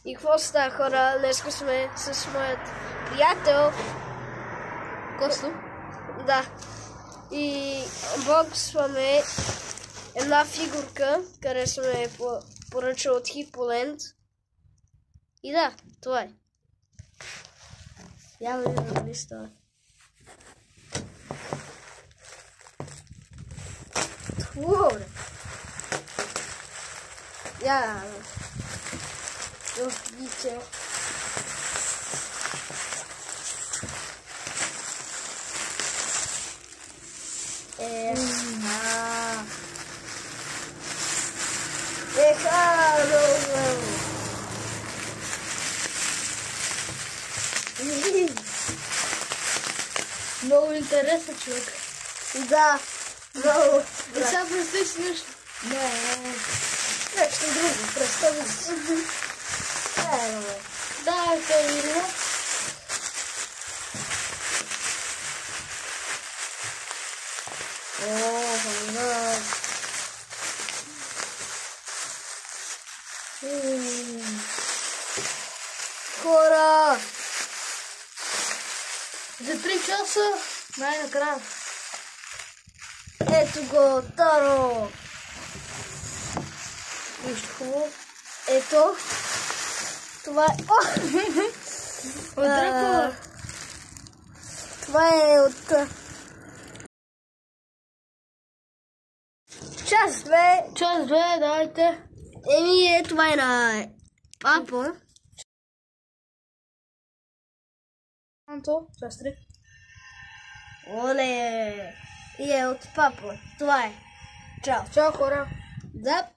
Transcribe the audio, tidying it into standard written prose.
И какво става, хора? Днеска сме с моят приятел Косто? Да. И боксваме една фигурка, къде сме поръчал от Хиполенд. И да, това е. Я да видим дали става. Творе! Я... Видите. Много интересен човек. Да, много. И сега представи си нещо. Не, нещо друго, представи си. Да, това видео. Да. Хора! За 3 часа най-накрая. Ето го, Таро! Нищо хубаво. Ето. Това е... Отдръпва. Това е от... Час 2. Час 2, давайте. Еми, това е на папа. Анто, час 3. Оле! И е от папа. Това е. Чао. Чао, хора. Да.